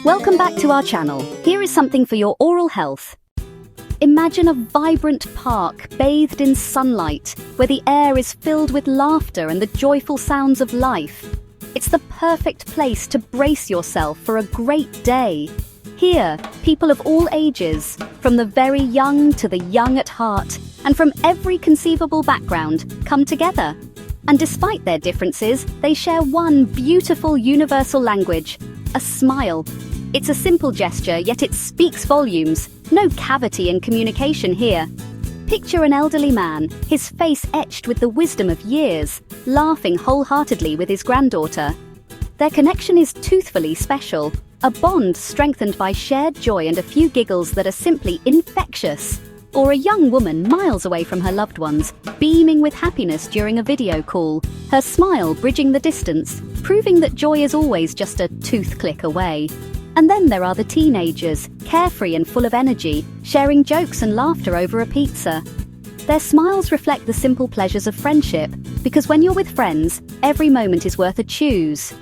Welcome back to our channel. Here is something for your oral health. Imagine a vibrant park bathed in sunlight, where the air is filled with laughter and the joyful sounds of life. It's the perfect place to brace yourself for a great day. Here, people of all ages, from the very young to the young at heart, and from every conceivable background, come together. And despite their differences, they share one beautiful universal language: a smile. It's a simple gesture, yet it speaks volumes. No cavity in communication here. Picture an elderly man, his face etched with the wisdom of years, laughing wholeheartedly with his granddaughter. Their connection is toothfully special, a bond strengthened by shared joy and a few giggles that are simply infectious. Or a young woman miles away from her loved ones, beaming with happiness during a video call, her smile bridging the distance, proving that joy is always just a tooth click away. And then there are the teenagers, carefree and full of energy, sharing jokes and laughter over a pizza. Their smiles reflect the simple pleasures of friendship, because when you're with friends, every moment is worth a choose.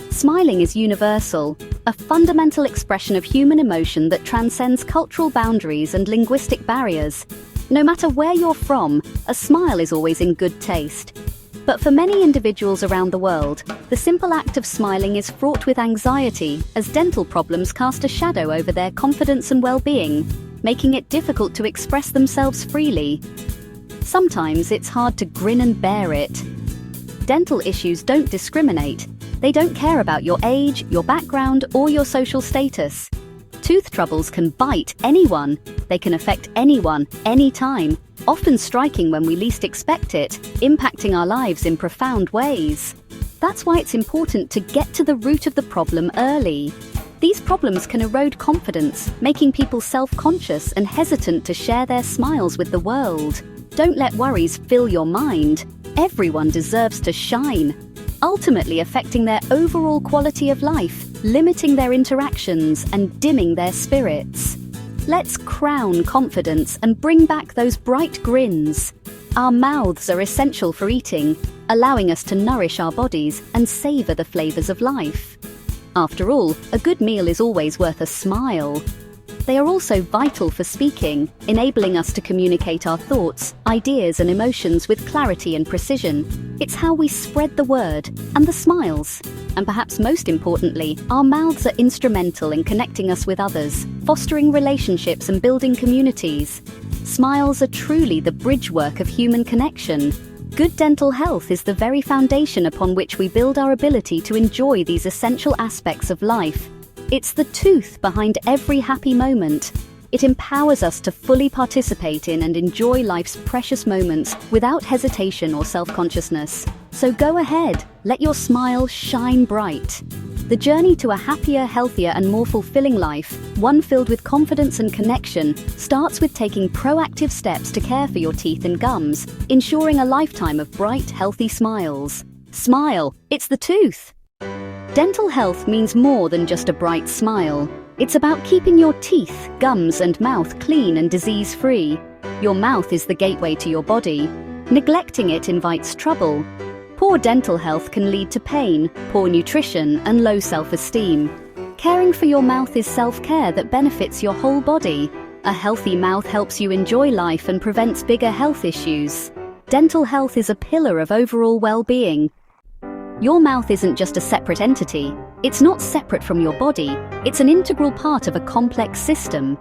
Smiling is universal, a fundamental expression of human emotion that transcends cultural boundaries and linguistic barriers. No matter where you're from, a smile is always in good taste. But for many individuals around the world, the simple act of smiling is fraught with anxiety, as dental problems cast a shadow over their confidence and well-being, making it difficult to express themselves freely. Sometimes it's hard to grin and bear it. Dental issues don't discriminate. They don't care about your age, your background, or your social status. Tooth troubles can bite anyone. They can affect anyone, anytime, often striking when we least expect it, impacting our lives in profound ways. That's why it's important to get to the root of the problem early. These problems can erode confidence, making people self-conscious and hesitant to share their smiles with the world. Don't let worries fill your mind. Everyone deserves to shine, ultimately affecting their overall quality of life, limiting their interactions and dimming their spirits. Let's crown confidence and bring back those bright grins. Our mouths are essential for eating, allowing us to nourish our bodies and savor the flavors of life. After all, a good meal is always worth a smile. They are also vital for speaking, enabling us to communicate our thoughts, ideas, and emotions with clarity and precision. It's how we spread the word and the smiles. And perhaps most importantly, our mouths are instrumental in connecting us with others, fostering relationships and building communities. Smiles are truly the bridge work of human connection. Good dental health is the very foundation upon which we build our ability to enjoy these essential aspects of life. It's the tooth behind every happy moment. It empowers us to fully participate in and enjoy life's precious moments without hesitation or self-consciousness. So go ahead, let your smile shine bright. The journey to a happier, healthier, and more fulfilling life, one filled with confidence and connection, starts with taking proactive steps to care for your teeth and gums, ensuring a lifetime of bright, healthy smiles. Smile, it's the tooth. Dental health means more than just a bright smile. It's about keeping your teeth, gums, and mouth clean and disease-free. Your mouth is the gateway to your body. Neglecting it invites trouble. Poor dental health can lead to pain, poor nutrition, and low self-esteem. Caring for your mouth is self-care that benefits your whole body. A healthy mouth helps you enjoy life and prevents bigger health issues. Dental health is a pillar of overall well-being. Your mouth isn't just a separate entity. It's not separate from your body. It's an integral part of a complex system.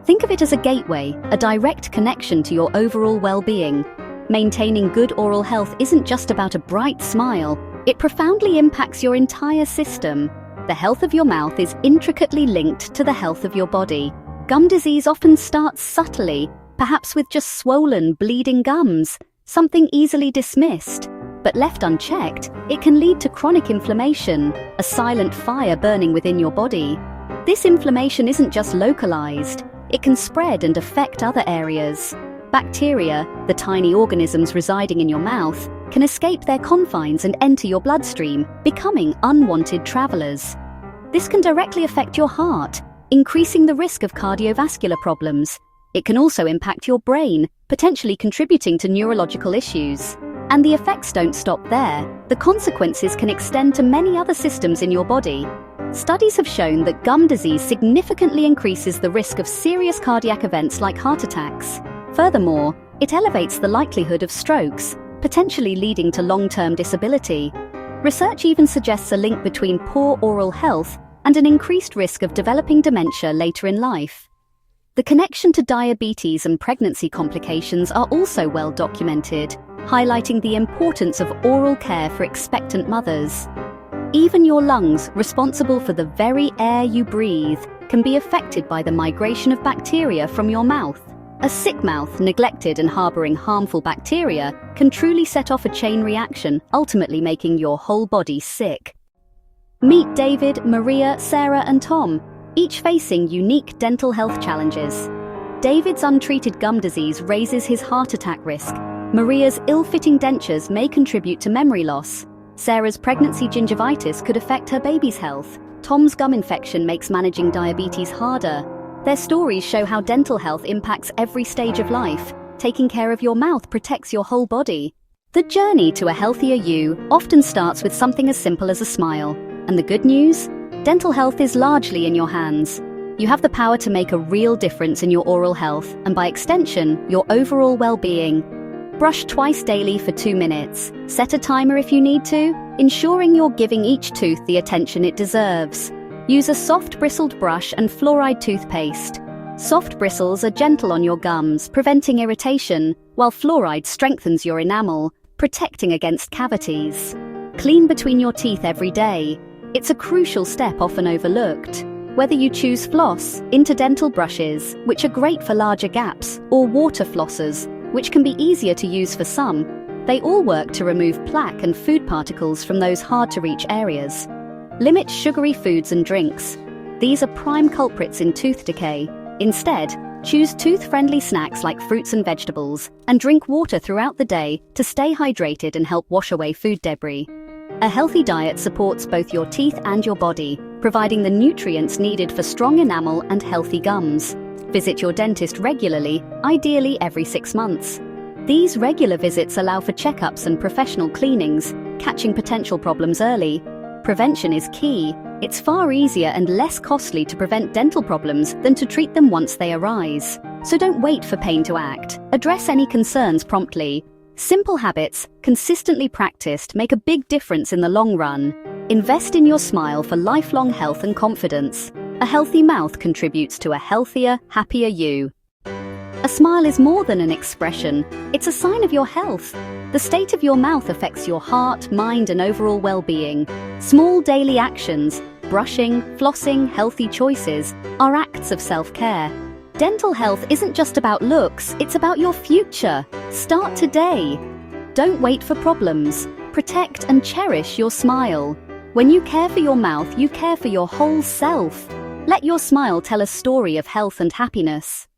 Think of it as a gateway, a direct connection to your overall well-being. Maintaining good oral health isn't just about a bright smile. It profoundly impacts your entire system. The health of your mouth is intricately linked to the health of your body. Gum disease often starts subtly, perhaps with just swollen, bleeding gums, something easily dismissed. But left unchecked, it can lead to chronic inflammation, a silent fire burning within your body. This inflammation isn't just localized. It can spread and affect other areas. Bacteria, the tiny organisms residing in your mouth, can escape their confines and enter your bloodstream, becoming unwanted travelers. This can directly affect your heart, increasing the risk of cardiovascular problems. It can also impact your brain, potentially contributing to neurological issues. And the effects don't stop there. The consequences can extend to many other systems in your body. Studies have shown that gum disease significantly increases the risk of serious cardiac events like heart attacks. Furthermore, it elevates the likelihood of strokes, potentially leading to long-term disability. Research even suggests a link between poor oral health and an increased risk of developing dementia later in life. The connection to diabetes and pregnancy complications are also well documented, highlighting the importance of oral care for expectant mothers. Even your lungs, responsible for the very air you breathe, can be affected by the migration of bacteria from your mouth. A sick mouth, neglected and harboring harmful bacteria, can truly set off a chain reaction, ultimately making your whole body sick. Meet David, Maria, Sarah, and Tom, each facing unique dental health challenges. David's untreated gum disease raises his heart attack risk. Maria's ill-fitting dentures may contribute to memory loss. Sarah's pregnancy gingivitis could affect her baby's health. Tom's gum infection makes managing diabetes harder. Their stories show how dental health impacts every stage of life. Taking care of your mouth protects your whole body. The journey to a healthier you often starts with something as simple as a smile. And the good news? Dental health is largely in your hands. You have the power to make a real difference in your oral health, and by extension, your overall well-being. Brush twice daily for 2 minutes. Set a timer if you need to, ensuring you're giving each tooth the attention it deserves. Use a soft bristled brush and fluoride toothpaste. Soft bristles are gentle on your gums, preventing irritation, while fluoride strengthens your enamel, protecting against cavities. Clean between your teeth every day. It's a crucial step often overlooked. Whether you choose floss, interdental brushes, which are great for larger gaps, or water flossers, which can be easier to use for some, they all work to remove plaque and food particles from those hard-to-reach areas. Limit sugary foods and drinks. These are prime culprits in tooth decay. Instead, choose tooth-friendly snacks like fruits and vegetables, and drink water throughout the day to stay hydrated and help wash away food debris. A healthy diet supports both your teeth and your body, providing the nutrients needed for strong enamel and healthy gums. Visit your dentist regularly, ideally every 6 months. These regular visits allow for checkups and professional cleanings, catching potential problems early. Prevention is key. It's far easier and less costly to prevent dental problems than to treat them once they arise. So don't wait for pain to act. Address any concerns promptly. Simple habits, consistently practiced, make a big difference in the long run. Invest in your smile for lifelong health and confidence. A healthy mouth contributes to a healthier, happier you. A smile is more than an expression. It's a sign of your health. The state of your mouth affects your heart, mind, and overall well-being. Small daily actions, brushing, flossing, healthy choices, are acts of self-care. Dental health isn't just about looks, it's about your future. Start today. Don't wait for problems. Protect and cherish your smile. When you care for your mouth, you care for your whole self. Let your smile tell a story of health and happiness.